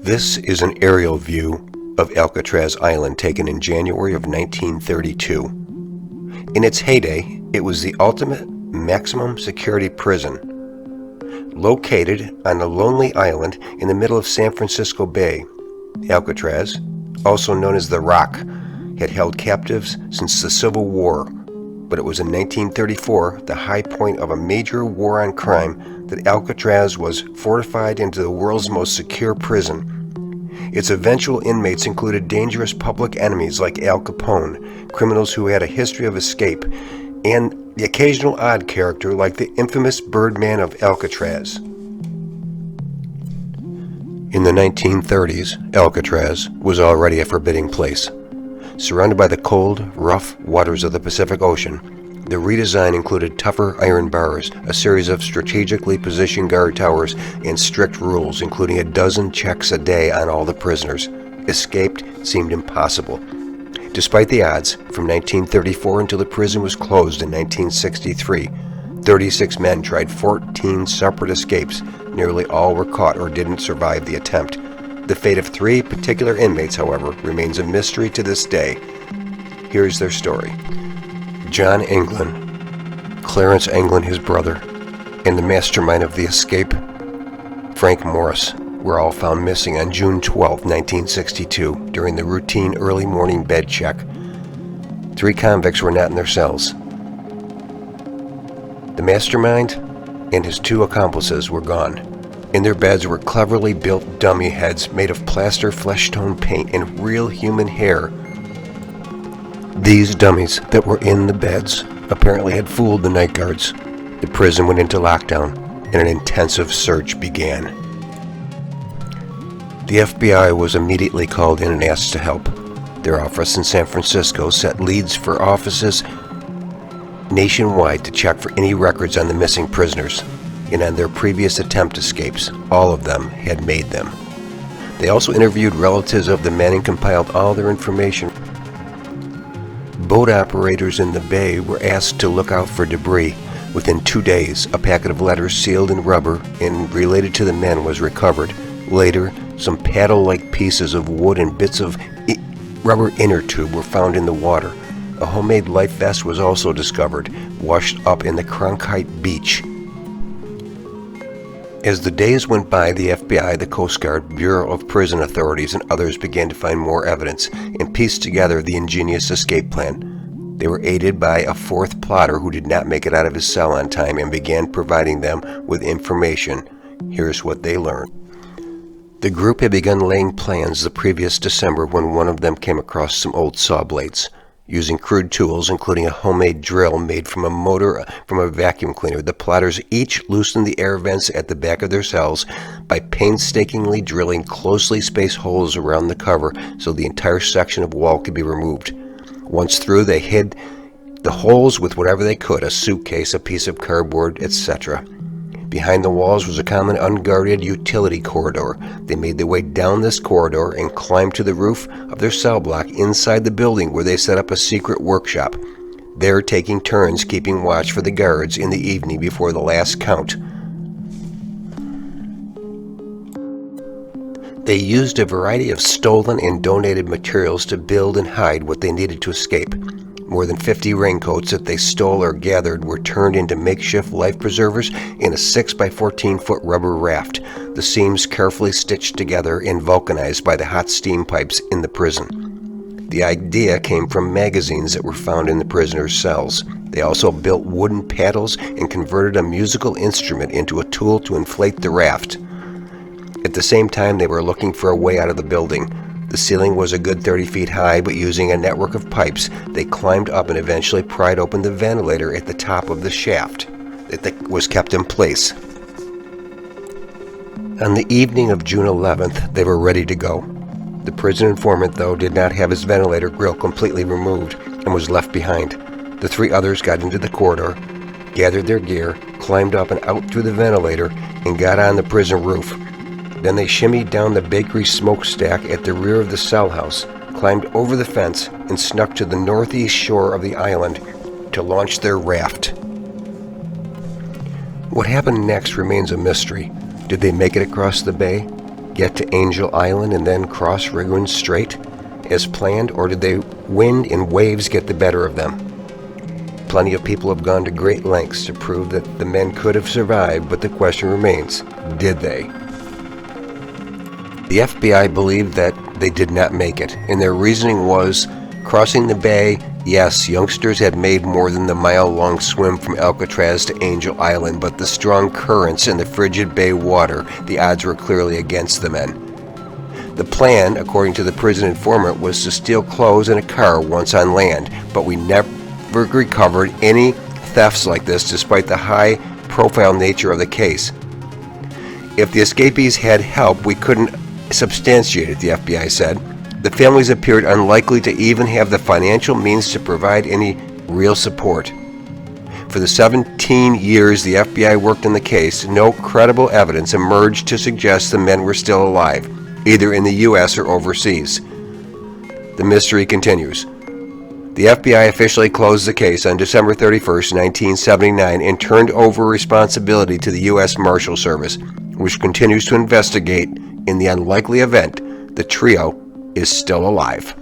This is an aerial view of Alcatraz Island taken in January of 1932. In its heyday, it was the ultimate maximum security prison. Located on a lonely island in the middle of San Francisco Bay, Alcatraz, also known as the Rock, had held captives since the Civil War, but it was in 1934, the high point of a major war on crime, that Alcatraz was fortified into the world's most secure prison. Its eventual inmates included dangerous public enemies like Al Capone, criminals who had a history of escape, and the occasional odd character like the infamous Birdman of Alcatraz. In the 1930s, Alcatraz was already a forbidding place. Surrounded by the cold, rough waters of the Pacific Ocean, the redesign included tougher iron bars, a series of strategically positioned guard towers, and strict rules, including a dozen checks a day on all the prisoners. Escape seemed impossible. Despite the odds, from 1934 until the prison was closed in 1963, 36 men tried 14 separate escapes. Nearly all were caught or didn't survive the attempt. The fate of 3 particular inmates, however, remains a mystery to this day. Here's their story. John Englund, Clarence Englund, his brother, and the mastermind of the escape, Frank Morris, were all found missing on June 12, 1962, during the routine early morning bed check. 3 convicts were not in their cells. The mastermind and his 2 accomplices were gone. In their beds were cleverly built dummy heads made of plaster flesh tone paint and real human hair. These dummies that were in the beds apparently had fooled the night guards. The prison went into lockdown and an intensive search began. The FBI was immediately called in and asked to help. Their office in San Francisco set leads for offices nationwide to check for any records on the missing prisoners and on their previous attempt escapes. All of them had made them. They also interviewed relatives of the men and compiled all their information. Boat operators in the bay were asked to look out for debris. Within 2 days, a packet of letters sealed in rubber and related to the men was recovered. Later, some paddle-like pieces of wood and bits of rubber inner tube were found in the water. A homemade life vest was also discovered, washed up in the Cronkite Beach. As the days went by, the FBI, the Coast Guard, Bureau of Prison Authorities, and others began to find more evidence and piece together the ingenious escape plan. They were aided by a 4th plotter who did not make it out of his cell on time and began providing them with information. Here's what they learned. The group had begun laying plans the previous December when one of them came across some old saw blades. Using crude tools, including a homemade drill made from a motor from a vacuum cleaner, the plotters each loosened the air vents at the back of their cells by painstakingly drilling closely spaced holes around the cover so the entire section of wall could be removed. Once through, they hid the holes with whatever they could, a suitcase, a piece of cardboard, etc. Behind the walls was a common unguarded utility corridor. They made their way down this corridor and climbed to the roof of their cell block inside the building, where they set up a secret workshop, there taking turns keeping watch for the guards in the evening before the last count. They used a variety of stolen and donated materials to build and hide what they needed to escape. More than 50 raincoats that they stole or gathered were turned into makeshift life preservers in a 6 by 14 foot rubber raft, the seams carefully stitched together and vulcanized by the hot steam pipes in the prison. The idea came from magazines that were found in the prisoners' cells. They also built wooden paddles and converted a musical instrument into a tool to inflate the raft. At the same time, they were looking for a way out of the building. The ceiling was a good 30 feet high, but using a network of pipes, they climbed up and eventually pried open the ventilator at the top of the shaft that was kept in place. On the evening of June 11th, they were ready to go. The prison informant, though, did not have his ventilator grill completely removed and was left behind. The 3 others got into the corridor, gathered their gear, climbed up and out through the ventilator, and got on the prison roof. Then they shimmied down the bakery smokestack at the rear of the cell house, climbed over the fence, and snuck to the northeast shore of the island to launch their raft. What happened next remains a mystery. Did they make it across the bay? get to Angel Island and then cross Riggins Strait as planned, or did the wind and waves get the better of them? Plenty of people have gone to great lengths to prove that the men could have survived, but the question remains, did they? The FBI believed that they did not make it, and their reasoning was, crossing the bay, yes, youngsters had made more than the mile-long swim from Alcatraz to Angel Island, but the strong currents in the frigid bay water, the odds were clearly against the men. The plan, according to the prison informant, was to steal clothes and a car once on land, but we never recovered any thefts like this despite the high-profile nature of the case. If the escapees had help, we couldn't substantiate it, the FBI said. The families appeared unlikely to even have the financial means to provide any real support. For the 17 years the FBI worked on the case, no credible evidence emerged to suggest the men were still alive, either in the U.S. or overseas. The mystery continues. The FBI officially closed the case on December 31, 1979, and turned over responsibility to the U.S. Marshal Service, which continues to investigate in the unlikely event the trio is still alive.